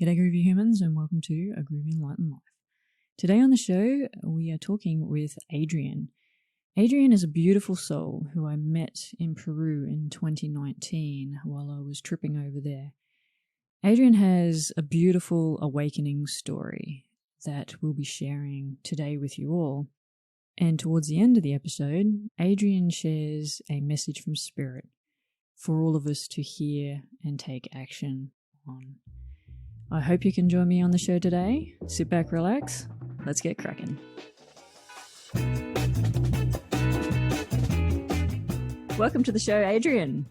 G'day groovy humans and welcome to A Groovy Enlightened Life. Today on the show we are talking with Adrian. Adrian is a beautiful soul who I met in Peru in 2019 while I was tripping over there. Adrian has a beautiful awakening story that we'll be sharing today with you all. And towards the end of the episode, Adrian shares a message from Spirit for all of us to hear and take action on. I hope you can join me on the show today. Sit back, relax. Let's get cracking. Welcome to the show, Adrian.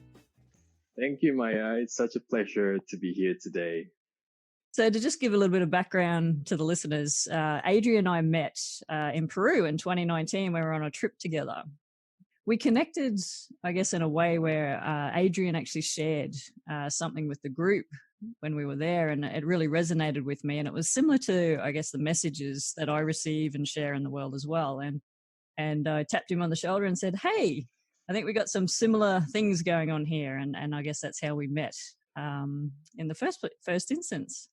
Thank you, Maya. It's such a pleasure to be here today. So to just give a little bit of background to the listeners, Adrian and I met in Peru in 2019 when we were on a trip together. We connected, I guess, in a way where Adrian actually shared something with the group when we were there, and it really resonated with me. And it was similar to, I guess, the messages that I receive and share in the world as well. And I tapped him on the shoulder and said, "Hey, I think we got some similar things going on here." And I guess that's how we met in the first instance.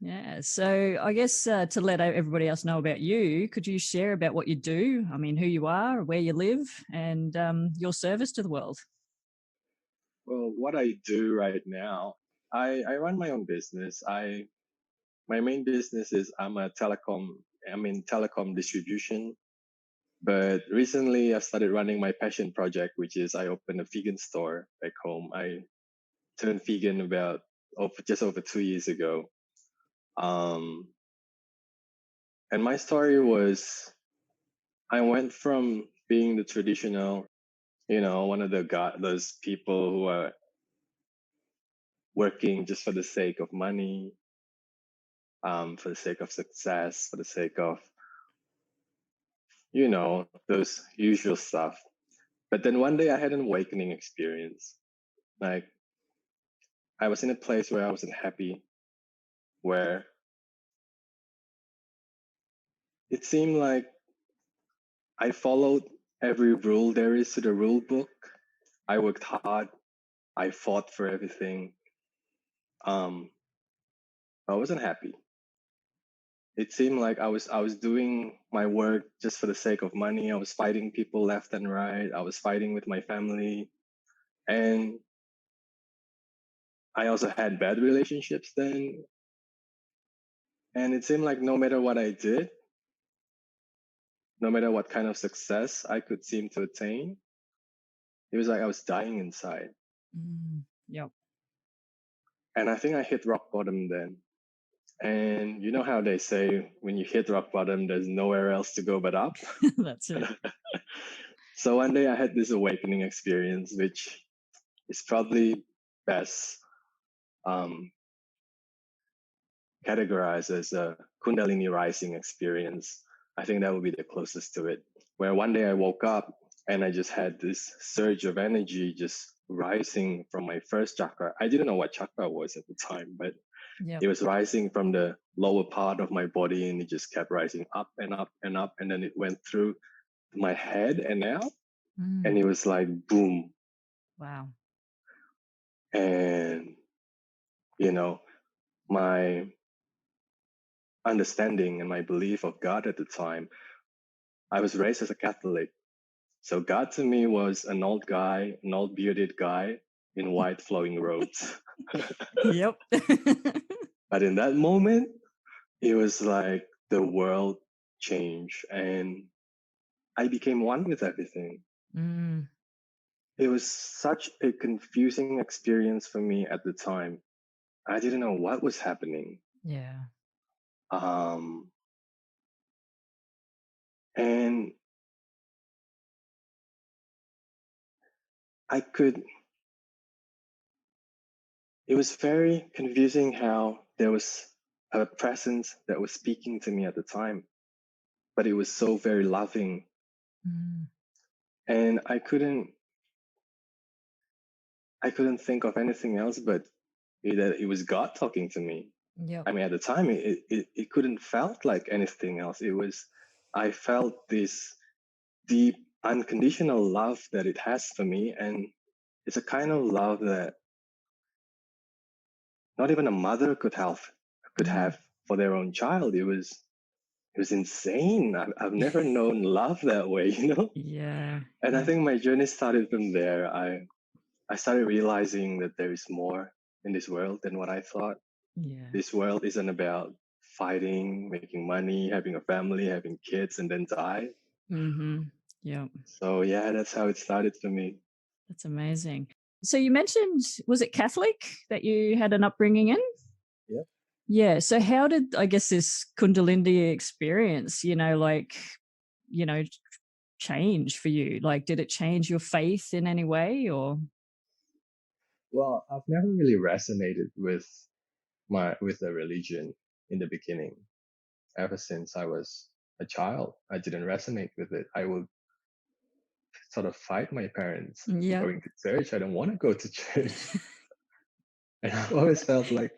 Yeah. So I guess to let everybody else know about you, could you share about what you do? I mean, who you are, where you live, and your service to the world? Well, what I do right now, I run my own business. My main business is I'm in telecom distribution. But recently I've started running my passion project, which is I opened a vegan store back home. I turned vegan just over 2 years ago. And my story was, I went from being the traditional, one of those people who are working just for the sake of money, for the sake of success, for the sake of, those usual stuff. But then one day I had an awakening experience. Like, I was in a place where I wasn't happy, where it seemed like I followed every rule there is to the rule book. I worked hard. I fought for everything. I wasn't happy. It seemed like I was doing my work just for the sake of money. I was fighting people left and right. I was fighting with my family. And I also had bad relationships then. And it seemed like no matter what I did, no matter what kind of success I could seem to attain, it was like I was dying inside. Yep. And I think I hit rock bottom then. And you know how they say when you hit rock bottom, there's nowhere else to go but up? That's it. So one day I had this awakening experience, which is probably best categorized as a Kundalini rising experience. I think that would be the closest to it. Where one day I woke up and I just had this surge of energy just rising from my first chakra. I didn't know what chakra was at the time, but It was rising from the lower part of my body, and it just kept rising up and up and up. And then it went through my head and out, and it was like boom. Wow. And, my understanding and my belief of God at the time, I was raised as a Catholic. So God to me was an old bearded guy in white flowing robes. Yep. But in that moment, it was like the world changed and I became one with everything. It was such a confusing experience for me at the time. I didn't know what was happening. Yeah. And it was very confusing how there was a presence that was speaking to me at the time, but it was so very loving. And I couldn't think of anything else but that it was God talking to me. Yep. I mean, at the time, it couldn't felt like anything else. I felt this deep, unconditional love that it has for me. And it's a kind of love that not even a mother could have for their own child. It was insane. I've never known love that way, Yeah. And I Yeah. think my journey started from there. I started realizing that there is more in this world than what I thought. Yeah. This world isn't about fighting, making money, having a family, having kids, and then die. Mm-hmm. Yeah. So yeah, that's how it started for me. That's amazing. So you mentioned, was it Catholic that you had an upbringing in? Yeah. Yeah. So how did, I guess, this Kundalini experience, you know, change for you? Like, did it change your faith in any way or? Well, I've never really resonated with the religion in the beginning. Ever since I was a child, I didn't resonate with it. I would sort of fight my parents for Yeah. going to church. I don't want to go to church. And I always felt like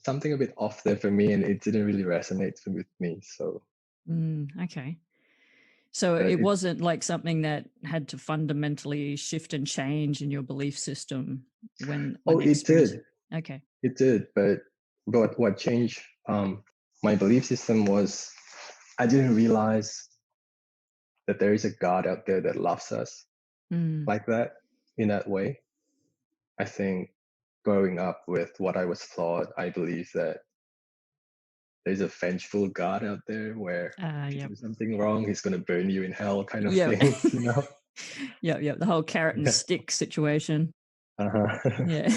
something a bit off there for me, and it didn't really resonate with me. So Okay. So but it it wasn't like something that had to fundamentally shift and change in your belief system when oh the it experience. did. Okay. It did, but what changed my belief system was I didn't realize that there is a God out there that loves us Mm. like that, in that way. I think growing up with what I was taught, I believe that there's a vengeful God out there where if you Yep. do something wrong, he's gonna burn you in hell kind of Yep. things. Yep. Yep. The whole carrot and stick situation. Uh-huh. Yeah.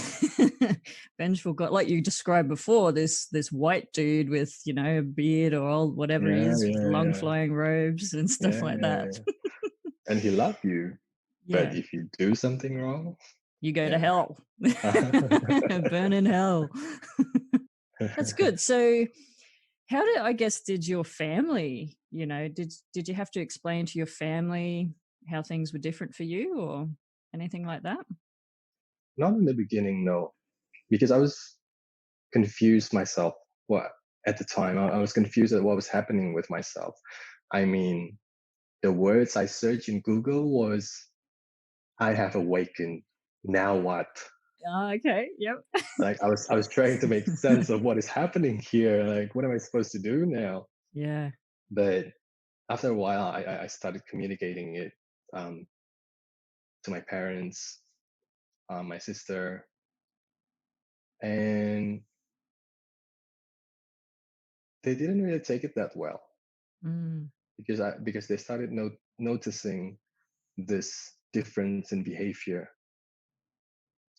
Vengeful God, like you described before, this white dude with, a beard or old whatever he Yeah, is, with yeah, long yeah. flowing robes and stuff Yeah, like yeah, that. yeah. And he loved you. But Yeah. if you do something wrong, You go to yeah. hell. Burn in hell. That's good. So how did, I guess, did your family, did you have to explain to your family how things were different for you or anything like that? Not in the beginning, no. Because I was confused myself. What at the time I was confused at what was happening with myself. I mean, the words I searched in Google was I have awakened. Now what? Okay. Yep. Like I was trying to make sense of what is happening here. Like what am I supposed to do now? Yeah. But after a while, I started communicating it um, to my parents, my sister, and they didn't really take it that well Mm. because they started noticing this difference in behavior.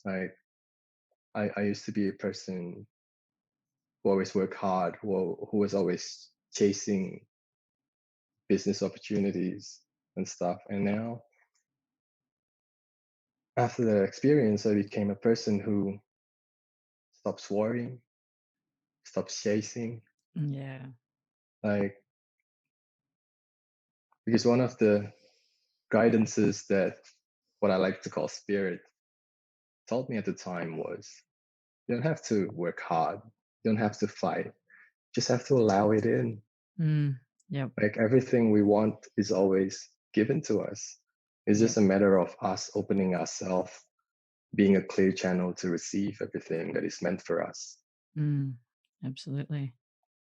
Like I used to be a person who always worked hard, who was always chasing business opportunities and stuff. And now, after the experience, I became a person who stops worrying, stops chasing. Yeah. Like, because one of the guidances that what I like to call spirit told me at the time was you don't have to work hard, you don't have to fight, just have to allow it in. Mm. Yep. Like everything we want is always given to us. It's Yep. just a matter of us opening ourselves, being a clear channel to receive everything that is meant for us. Mm. Absolutely.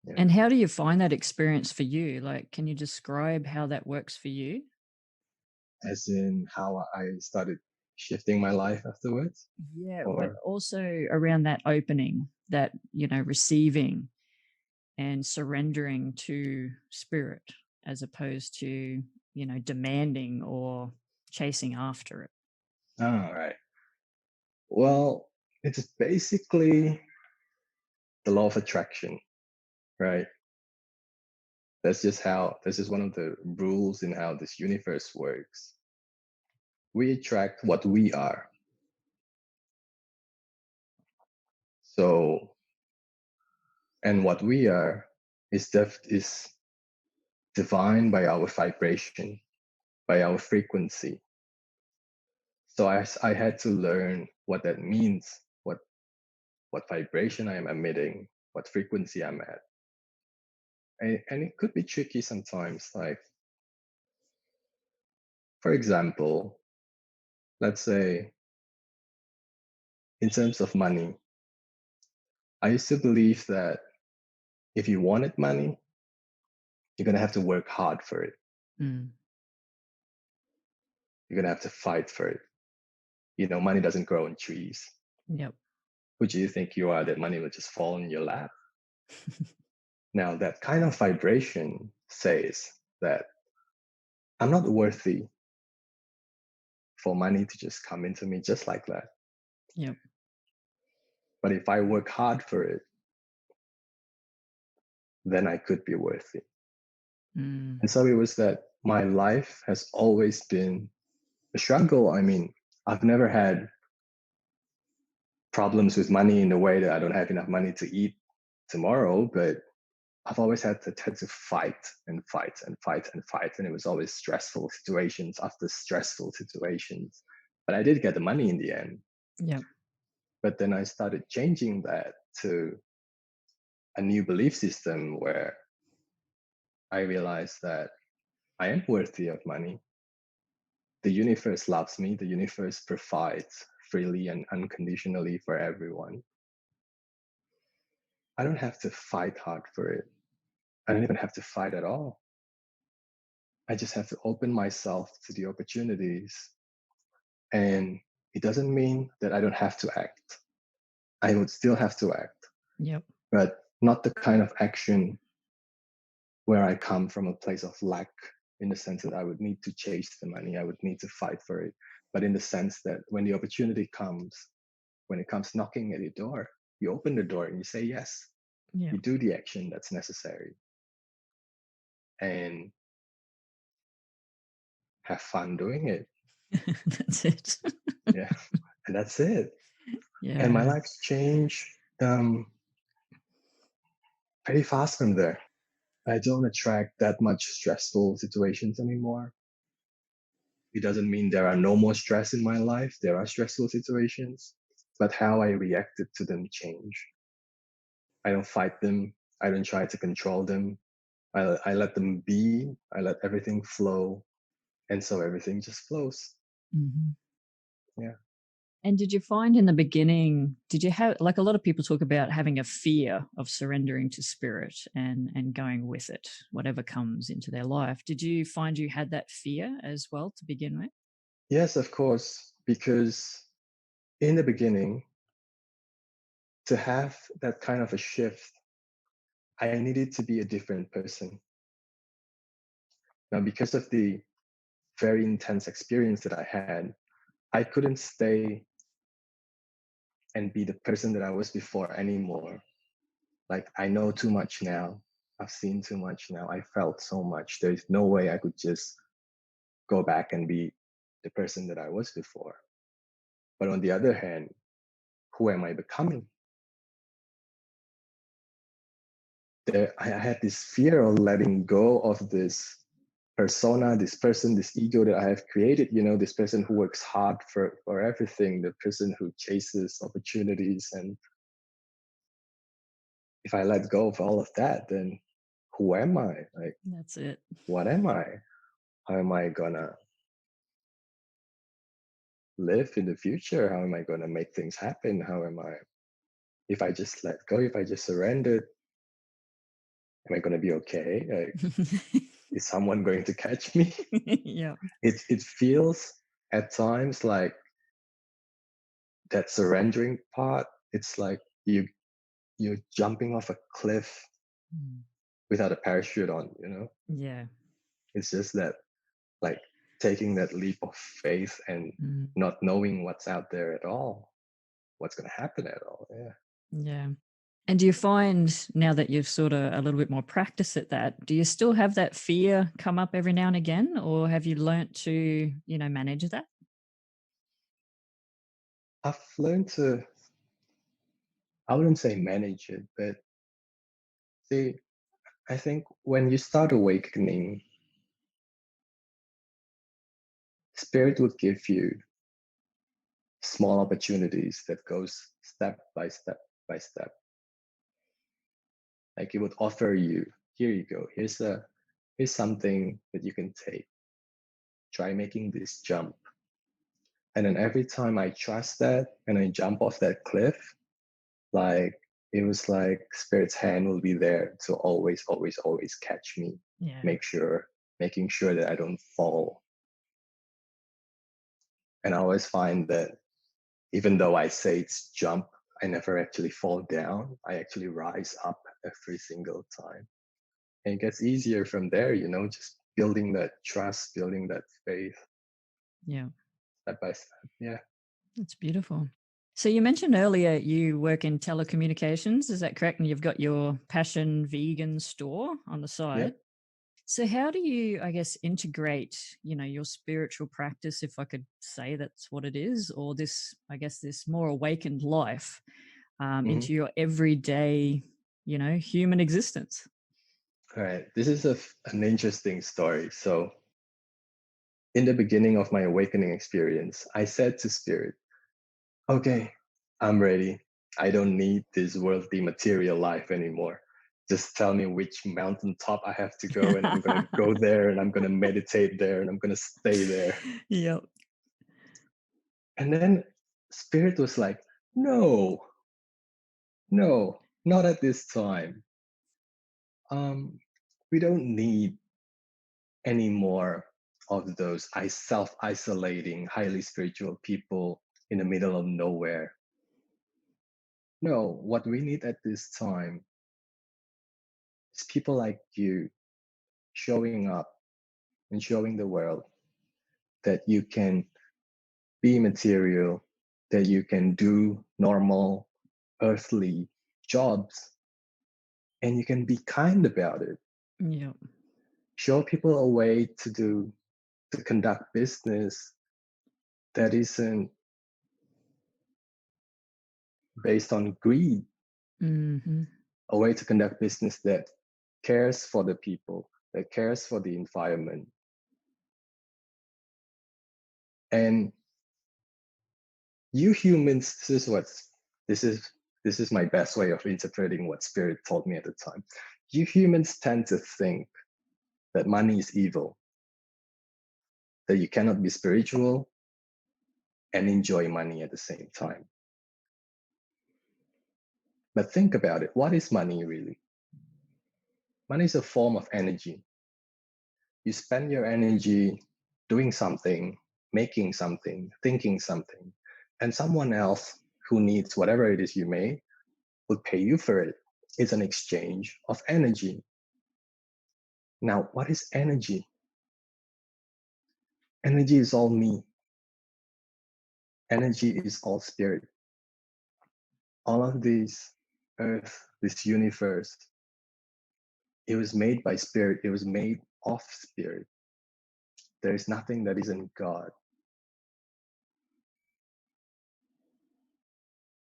Yeah. And how do you find that experience for you? Like, can you describe how that works for you? As in how I started shifting my life afterwards. Yeah, but Or also around that opening, that, receiving and surrendering to spirit as opposed to, demanding or chasing after it. all right. Well, it's basically the law of attraction, right? That's just one of the rules in how this universe works. We attract what we are. So, and what we are is defined by our vibration, by our frequency. So I had to learn what that means, what vibration I am emitting, what frequency I'm at. And it could be tricky sometimes. Like, for example, let's say in terms of money, I used to believe that if you wanted money, you're going to have to work hard for it. Mm. You're going to have to fight for it. Money doesn't grow on trees. Yep. Who do you think you are that money will just fall in your lap? Now, that kind of vibration says that I'm not worthy for money to just come into me just like that. Yep. But if I work hard for it, then I could be worthy. Mm. And so it was that my life has always been a struggle. I mean, I've never had problems with money in the way that I don't have enough money to eat tomorrow, but I've always had to fight and fight and fight and fight. And it was always stressful situations after stressful situations. But I did get the money in the end. Yep. But then I started changing that to a new belief system where I realized that I am worthy of money. The universe loves me. The universe provides freely and unconditionally for everyone. I don't have to fight hard for it. I don't even have to fight at all. I just have to open myself to the opportunities. And it doesn't mean that I don't have to act. I would still have to act, Yep. but not the kind of action where I come from a place of lack, in the sense that I would need to chase the money, I would need to fight for it. But in the sense that when the opportunity comes, when it comes knocking at your door, you open the door and you say yes. Yep. You do the action that's necessary and have fun doing it. That's it. Yeah. And that's it. Yeah. And my life's changed pretty fast from there. I don't attract that much stressful situations anymore. It doesn't mean there are no more stress in my life. There are stressful situations, but how I reacted to them change. I don't fight them. I don't try to control them. I let them be. I let everything flow. And so everything just flows. Mm-hmm. Yeah. And did you find in the beginning, did you have, like a lot of people talk about having a fear of surrendering to spirit and going with it, whatever comes into their life? Did you find you had that fear as well to begin with? Yes, of course, because in the beginning, to have that kind of a shift, I needed to be a different person. Now, because of the very intense experience that I had, I couldn't stay and be the person that I was before anymore. Like, I know too much now. I've seen too much now. I felt so much. There's no way I could just go back and be the person that I was before. But on the other hand, who am I becoming? I had this fear of letting go of this persona, this person, this ego that I have created, this person who works hard for everything, the person who chases opportunities. And if I let go of all of that, then who am I? Like, That's it. what am I? How am I gonna live in the future? How am I gonna make things happen? How am I, if I just let go, if I just surrendered, am I gonna be okay? Like, is someone going to catch me? Yeah. It feels at times like that surrendering part, it's like you're jumping off a cliff without a parachute on. Yeah. It's just that, like, taking that leap of faith and not knowing what's out there at all, what's going to happen at all. Yeah. Yeah. And do you find now that you've sort of a little bit more practice at that, do you still have that fear come up every now and again, or have you learnt to, manage that? I've learned to, I wouldn't say manage it, but see, I think when you start awakening, spirit would give you small opportunities that goes step by step by step. Like, it would offer you, here you go, here's something that you can take. Try making this jump. And then every time I trust that and I jump off that cliff, like, it was like Spirit's hand will be there to always, always, always catch me, Yeah. making sure that I don't fall. And I always find that even though I say it's jump, I never actually fall down. I actually rise up every single time. And it gets easier from there, just building that trust, building that faith Yeah. step by step. Yeah. That's beautiful. So you mentioned earlier you work in telecommunications. Is that correct? And you've got your Passion Vegan store on the side. Yep. So how do you, I guess, integrate, your spiritual practice, if I could say that's what it is, or this, I guess, this more awakened life into your everyday, human existence? All right. This is an interesting story. So, in the beginning of my awakening experience, I said to Spirit, okay, I'm ready. I don't need this worldly material life anymore. Just tell me which mountaintop I have to go, and I'm going to go there, and I'm going to meditate there, and I'm going to stay there. Yep. And then Spirit was like, no, not at this time. We don't need any more of those self-isolating, highly spiritual people in the middle of nowhere. No, what we need at this time is people like you showing up and showing the world that you can be material, that you can do normal earthly jobs, and you can be kind about it. Yep. Show people a way to conduct business that isn't based on greed, Mm-hmm. a way to conduct business that cares for the people, that cares for the environment. And you humans, this is this is my best way of interpreting what Spirit told me at the time. You humans tend to think that money is evil, that you cannot be spiritual and enjoy money at the same time. But think about it. What is money really? Money is a form of energy. You spend your energy doing something, making something, thinking something, and someone else who needs whatever it is you made would pay you for it. It's an exchange of energy. Now, what is energy? Energy is all me. Energy is all spirit. All of this earth, this universe, it was made by spirit. It was made of spirit. There is nothing that isn't God.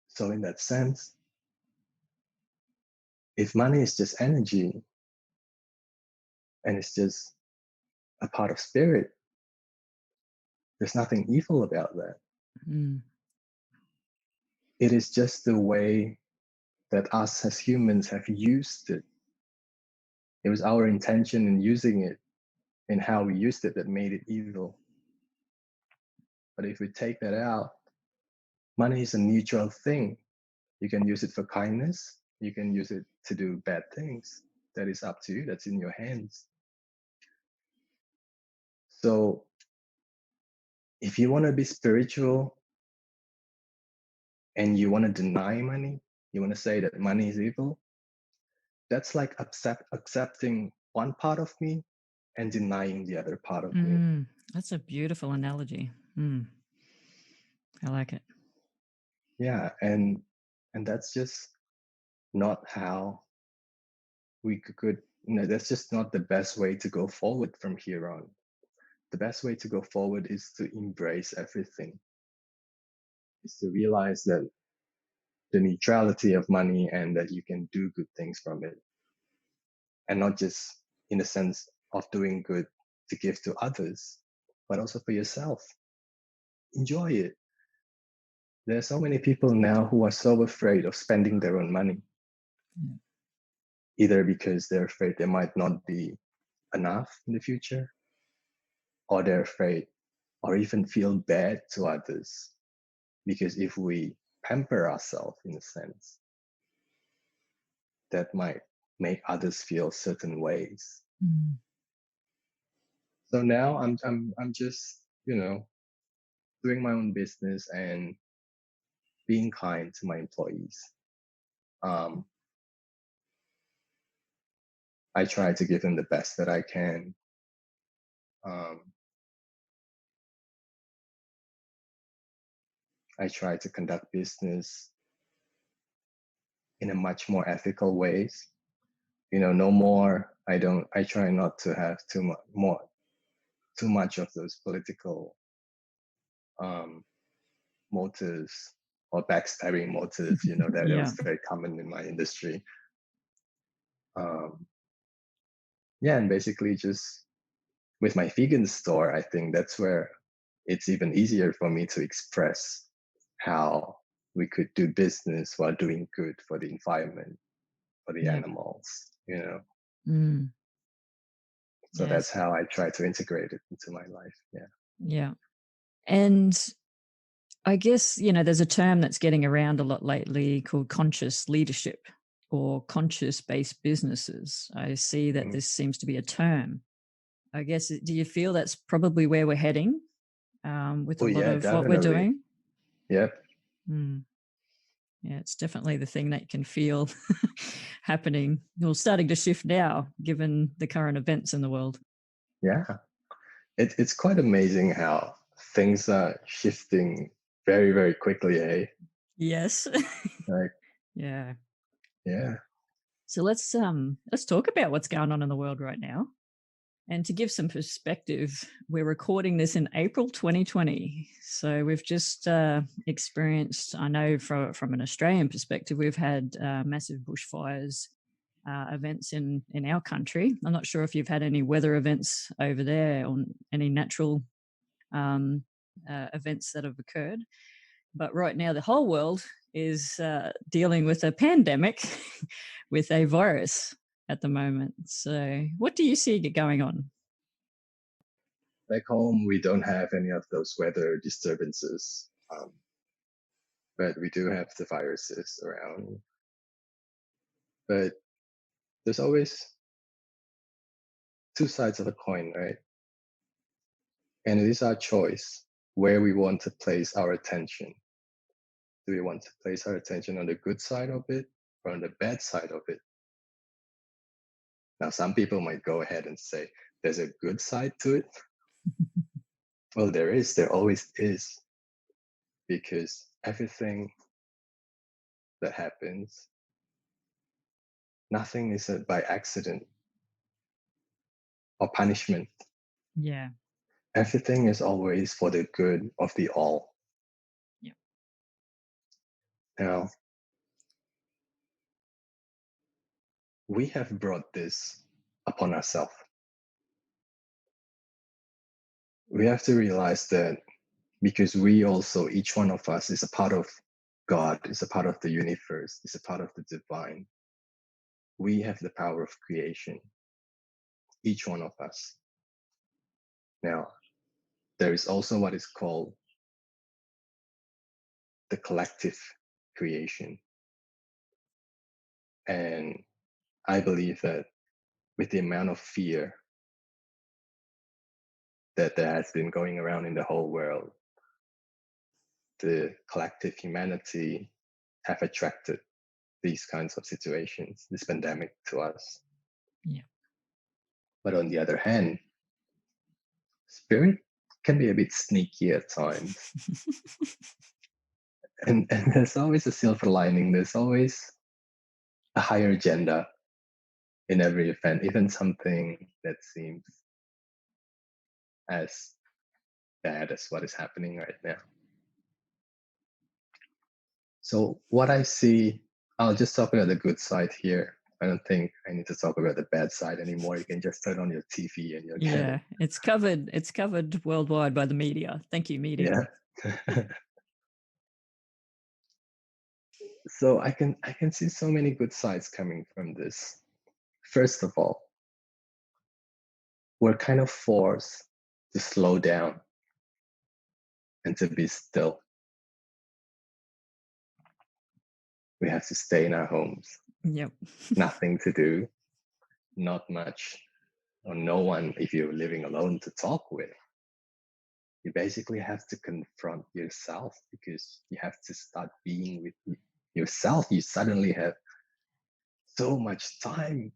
So in that sense, if money is just energy and it's just a part of spirit, there's nothing evil about that. Mm. It is just the way that us as humans have used it. It was our intention in using it and how we used it that made it evil. But if we take that out, money is a neutral thing. You can use it for kindness. You can use it to do bad things. That is up to you. That's in your hands. So if you want to be spiritual and you want to deny money, you want to say that money is evil, that's like accepting one part of me and denying the other part of me. That's a beautiful analogy. I like it. Yeah, and that's just not how we could, that's just not the best way to go forward from here on. The best way to go forward is to embrace everything, is to realize that the neutrality of money and that you can do good things from it. And not just in the sense of doing good to give to others, but also for yourself. Enjoy it. There are so many people now who are so afraid of spending their own money, either because they're afraid there might not be enough in the future, or they're afraid or even feel bad to others. Because if we pamper ourselves, in a sense, that might make others feel certain ways. Mm. So now I'm just, doing my own business and being kind to my employees. I try to give them the best that I can. I try to conduct business in a much more ethical ways. No more. I try not to have too much of those political motives or backstabbing motives. That Yeah. was very common in my industry. Yeah, and basically just with my vegan store, I think that's where it's even easier for me to express how we could do business while doing good for the environment, for the Yeah. animals, Mm. So Yes. that's how I try to integrate it into my life. Yeah. Yeah. And I guess, there's a term that's getting around a lot lately called conscious leadership or conscious based businesses. I see that this seems to be a term. I guess, do you feel that's probably where we're heading with a lot of what we're doing? Yep. Mm. Yeah, it's definitely the thing that you can feel happening, or starting to shift now, given the current events in the world. Yeah. It's quite amazing how things are shifting very, very quickly, eh? Yes. Like, yeah. yeah. So let's talk about what's going on in the world right now. And to give some perspective, we're recording this in April 2020. So we've just experienced, I know from an Australian perspective, we've had massive bushfires events in our country. I'm not sure if you've had any weather events over there or any natural events that have occurred. But right now, the whole world is dealing with a pandemic with a virus at the moment. So what do you see going on? Back home, we don't have any of those weather disturbances, but we do have the viruses around. But there's always two sides of a coin, right? And it is our choice where we want to place our attention. Do we want to place our attention on the good side of it or on the bad side of it? Now, some people might go ahead and say there's a good side to it. Well, there always is, because everything that happens, nothing is by accident or punishment. Yeah. Everything is always for the good of the all. Yeah. Now, we have brought this upon ourselves. We have to realize that because we also, each one of us is a part of God, is a part of the universe, is a part of the divine. We have the power of creation, each one of us. Now, there is also what is called the collective creation. And I believe that with the amount of fear that there has been going around in the whole world, the collective humanity have attracted these kinds of situations, this pandemic to us. Yeah. But on the other hand, spirit can be a bit sneaky at times. and there's always a silver lining. There's always a higher agenda in every event, even something that seems as bad as what is happening right now. So what I see, I'll just talk about the good side here. I don't think I need to talk about the bad side anymore. You can just turn on your TV and you'll get it. It's covered worldwide by the media. Thank you, media. Yeah. So I can see so many good sides coming from this. First of all, we're kind of forced to slow down and to be still. We have to stay in our homes. Yep. Nothing to do, not much, or no one if you're living alone to talk with. You basically have to confront yourself because you have to start being with yourself. You suddenly have so much time,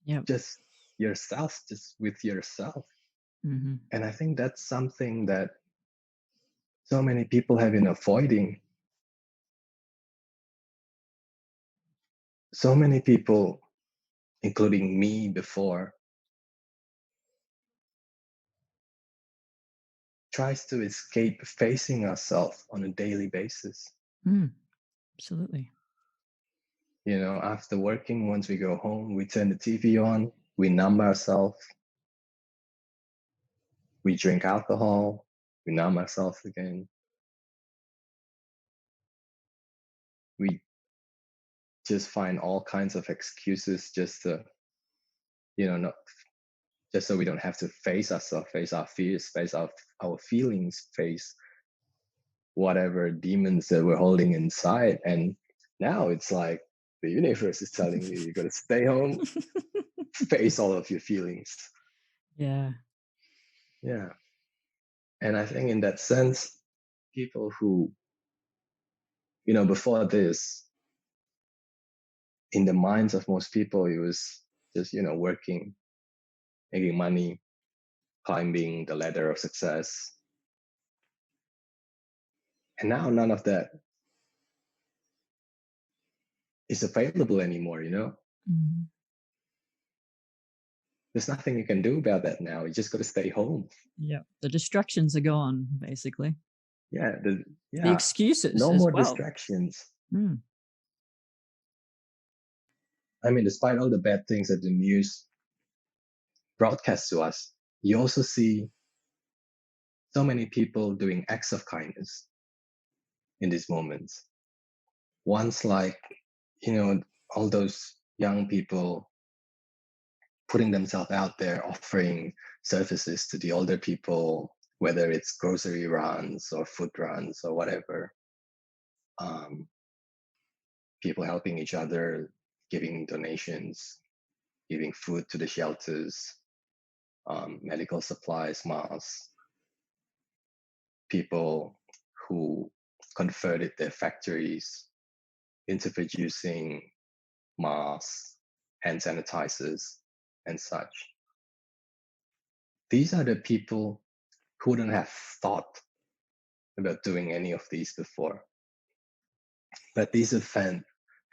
Yep. just yourself, just with yourself. Mm-hmm. And I think that's something that so many people have been avoiding. So many people, including me before, tries to escape facing ourselves on a daily basis. Absolutely. You know, after working, once we go home, we turn the TV on, we numb ourselves, we drink alcohol, we numb ourselves again. We just find all kinds of excuses just to, not just so we don't have to face ourselves, face our fears, face our feelings, face whatever demons that we're holding inside. And now it's like the universe is telling you got to stay home, face all of your feelings. Yeah. Yeah. And I think in that sense, people who, before this, in the minds of most people, it was just, working, making money, climbing the ladder of success. And now none of that is available anymore, Mm-hmm. There's nothing you can do about that now. You just got to stay home. Yep. The distractions are gone, basically. Yeah. The excuses No as more well. distractions. Mm. I mean, despite all the bad things that the news broadcasts to us, you also see so many people doing acts of kindness in these moments. Once, like, all those young people putting themselves out there, offering services to the older people, whether it's grocery runs or food runs or whatever. People helping each other, giving donations, giving food to the shelters, medical supplies, masks. People who converted their factories into producing masks, hand sanitizers, and such. These are the people who wouldn't have thought about doing any of these before. But this event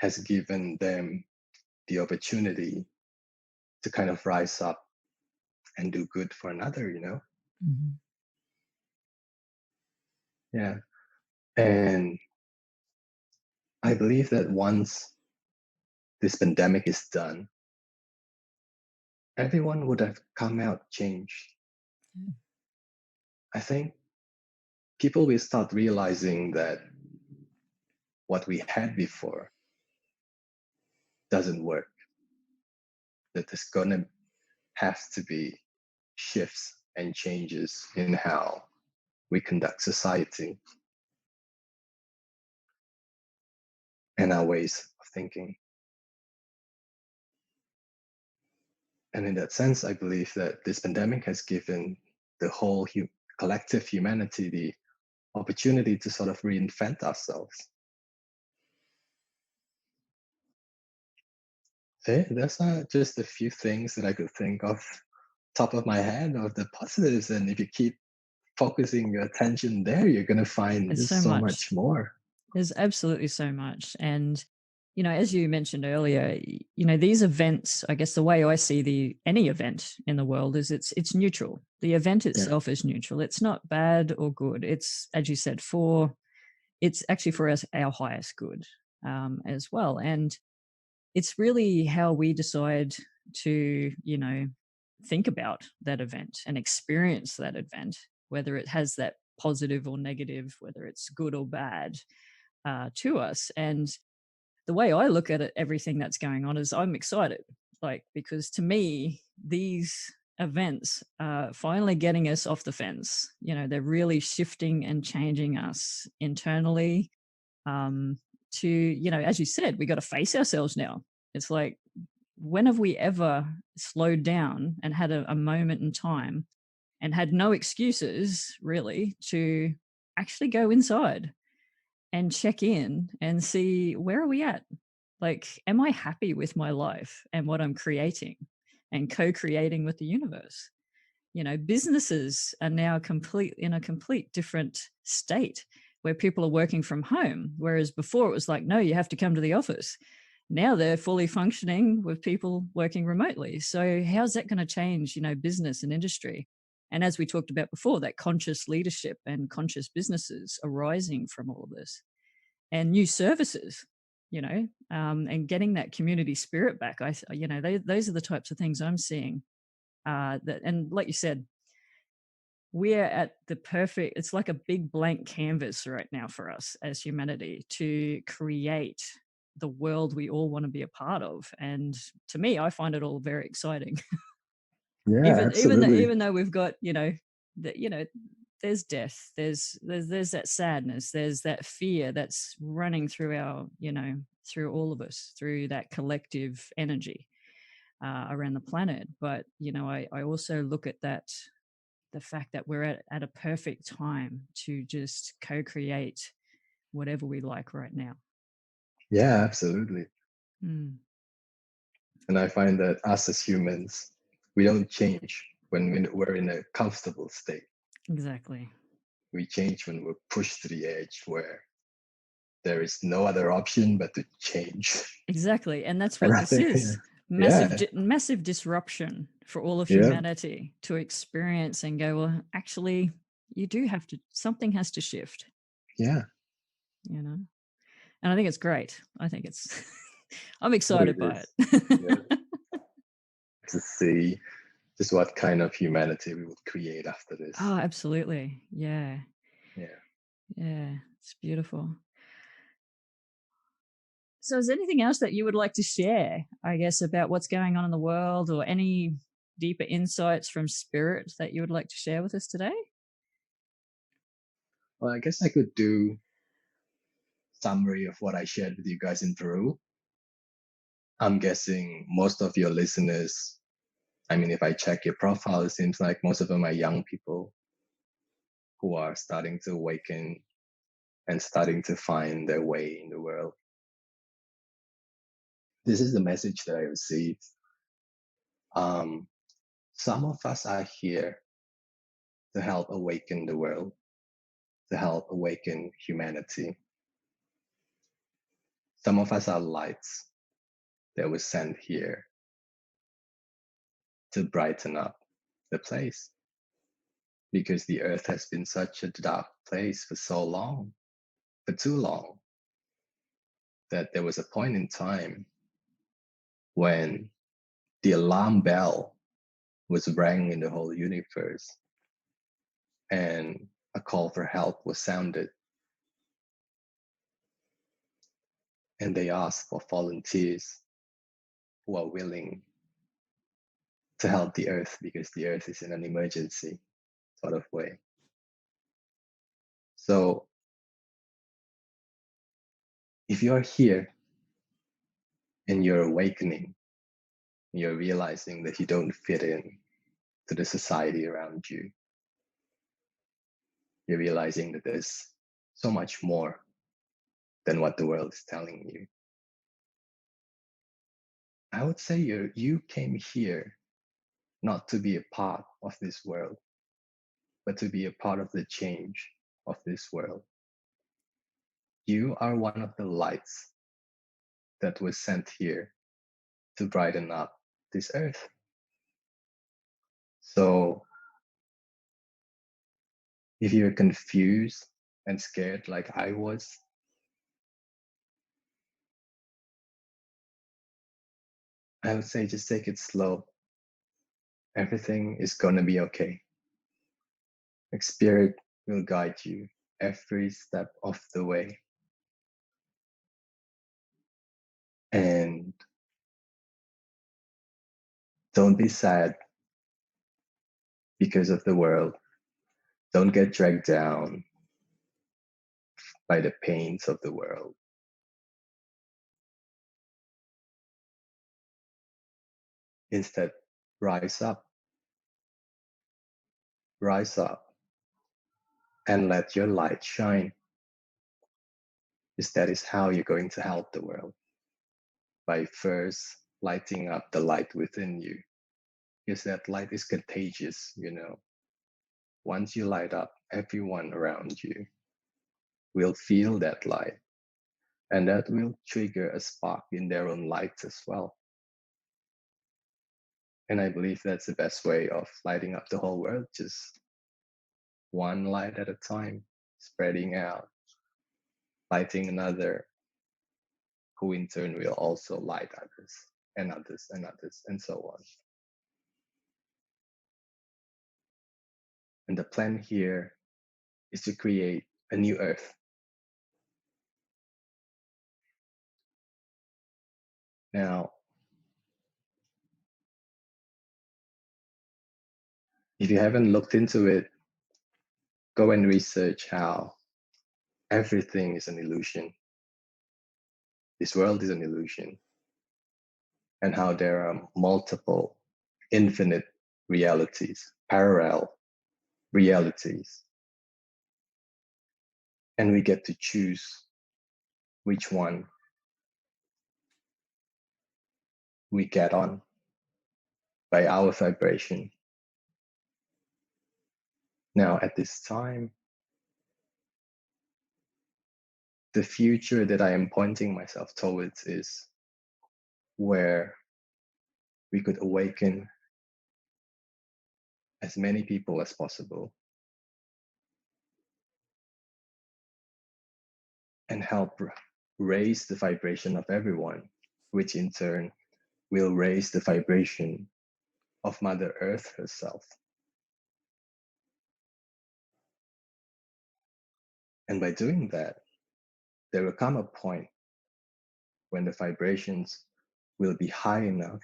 has given them the opportunity to kind of rise up and do good for another, Mm-hmm. Yeah. And I believe that once this pandemic is done, everyone would have come out changed. Yeah. I think people will start realizing that what we had before doesn't work, that there's going to have to be shifts and changes in how we conduct society and our ways of thinking. And in that sense, I believe that this pandemic has given the whole collective humanity the opportunity to sort of reinvent ourselves. So those are just a few things that I could think of top of my head of the positives. And if you keep focusing your attention there, you're going to find There's so just so much. much more. There's absolutely so much. And, as you mentioned earlier, these events, I guess the way I see any event in the world is it's neutral. The event itself is neutral. It's not bad or good. It's, as you said, it's actually for us, our highest good as well. And it's really how we decide to, think about that event and experience that event, whether it has that positive or negative, whether it's good or bad to us. And the way I look at it, everything that's going on is I'm excited, because to me, these events are finally getting us off the fence. They're really shifting and changing us internally to, as you said, we got to face ourselves now. It's like, when have we ever slowed down and had a moment in time and had no excuses really to actually go inside and check in and see, where are we at? Like, am I happy with my life and what I'm creating and co-creating with the universe? Businesses are now in a complete different state where people are working from home, whereas before it was like, no, you have to come to the office. Now they're fully functioning with people working remotely. So how's that going to change, business and industry? And as we talked about before, that conscious leadership and conscious businesses arising from all of this, and new services, and getting that community spirit back. Those are the types of things I'm seeing. And like you said, we're at the perfect, it's like a big blank canvas right now for us as humanity to create the world we all want to be a part of. And to me, I find it all very exciting. Yeah, even absolutely. even though we've got, there's death, there's that sadness, there's that fear that's running through through all of us, through that collective energy around the planet. But I also look at that, the fact that we're at a perfect time to just co-create whatever we like right now. Yeah, absolutely. Mm. And I find that us as humans, we don't change when we're in a comfortable state. Exactly. We change when we're pushed to the edge where there is no other option but to change. Exactly. And that's And what I this think, is. yeah, Massive disruption for all of yeah, humanity to experience and go, well, actually, you do have to, something has to shift, yeah. And I think it's great. I think it's, I'm Oh, it excited by is. it. Yeah. To see just what kind of humanity we would create after this. Oh, absolutely. Yeah. Yeah. Yeah. It's beautiful. So is there anything else that you would like to share, I guess, about what's going on in the world, or any deeper insights from spirit that you would like to share with us today? Well, I guess I could do summary of what I shared with you guys in Peru. I'm guessing most of your listeners, I mean, if I check your profile, it seems like most of them are young people who are starting to awaken and starting to find their way in the world. This is the message that I received. Some of us are here to help awaken the world, to help awaken humanity. Some of us are lights that were sent here to brighten up the place, because the earth has been such a dark place for so long, for too long, that there was a point in time when the alarm bell was rang in the whole universe and a call for help was sounded. And they asked for volunteers who are willing to help the earth because the earth is in an emergency sort of way. So if you're here and you're awakening, you're realizing that you don't fit in to the society around you, you're realizing that there's so much more than what the world is telling you. I would say you came here not to be a part of this world, but to be a part of the change of this world. You are one of the lights that was sent here to brighten up this earth. So if you're confused and scared like I was, I would say just take it slow. Everything is gonna be okay. Like Spirit will guide you every step of the way. And don't be sad because of the world. Don't get dragged down by the pains of the world. Instead, rise up, and let your light shine. Because that is how you're going to help the world, by first lighting up the light within you. Because that light is contagious, you know. Once you light up, everyone around you will feel that light, and that will trigger a spark in their own lights as well. And I believe that's the best way of lighting up the whole world, just one light at a time, spreading out, lighting another, who in turn will also light others and others and others, and so on. And the plan here is to create a new earth. Now, if you haven't looked into it, go and research how everything is an illusion. This world is an illusion, and how there are multiple, infinite realities, parallel realities. And we get to choose which one we get on by our vibration. Now, at this time, the future that I am pointing myself towards is where we could awaken as many people as possible and help raise the vibration of everyone, which in turn will raise the vibration of Mother Earth herself. And by doing that, there will come a point when the vibrations will be high enough,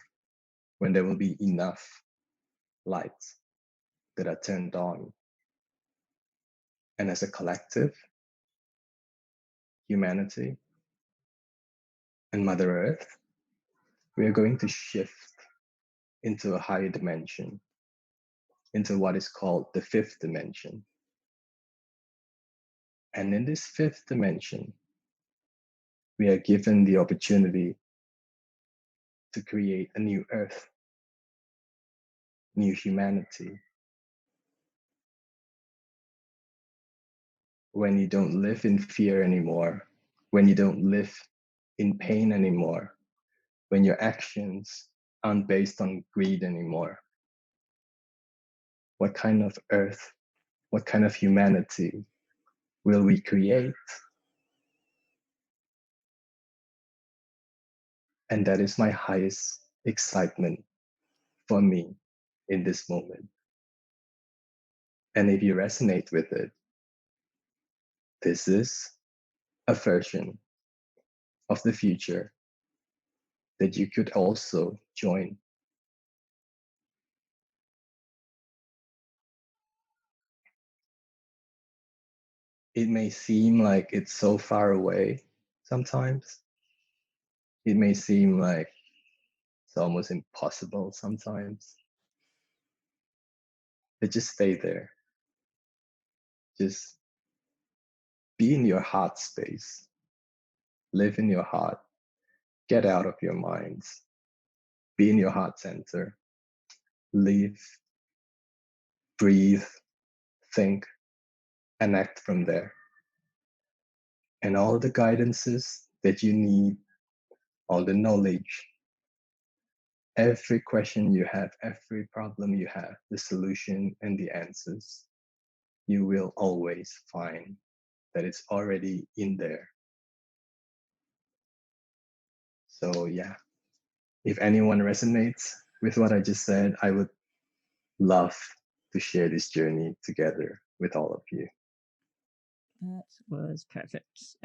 when there will be enough lights that are turned on. And as a collective, humanity and Mother Earth, we are going to shift into a higher dimension, into what is called the fifth dimension. And in this fifth dimension, we are given the opportunity to create a new earth, new humanity. When you don't live in fear anymore, when you don't live in pain anymore, when your actions aren't based on greed anymore. What kind of earth, what kind of humanity will we create? And that is my highest excitement for me in this moment. And if you resonate with it, this is a version of the future that you could also join. It may seem like it's so far away sometimes. It may seem like it's almost impossible sometimes. But just stay there. Just be in your heart space. Live in your heart. Get out of your minds. Be in your heart center. Live, breathe, think, and act from there. And all the guidances that you need, all the knowledge, every question you have, every problem you have, the solution and the answers, you will always find that it's already in there. So yeah, if anyone resonates with what I just said, I would love to share this journey together with all of you. That was perfect.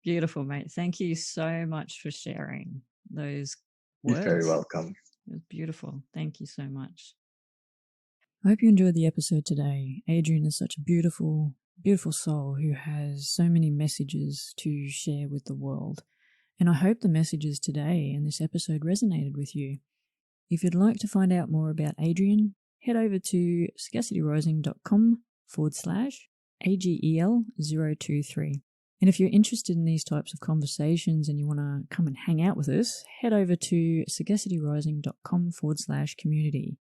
Beautiful, mate. Thank you so much for sharing those words. You're very welcome. It was beautiful. Thank you so much. I hope you enjoyed the episode today. Adrian is such a beautiful, beautiful soul who has so many messages to share with the world. And I hope the messages today in this episode resonated with you. If you'd like to find out more about Adrian, head over to scarcityrising.com/AGEL023. And if you're interested in these types of conversations and you want to come and hang out with us, head over to sagacityrising.com/community.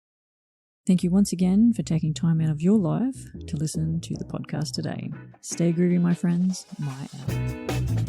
Thank you once again for taking time out of your life to listen to the podcast today. Stay groovy, my friends. My out.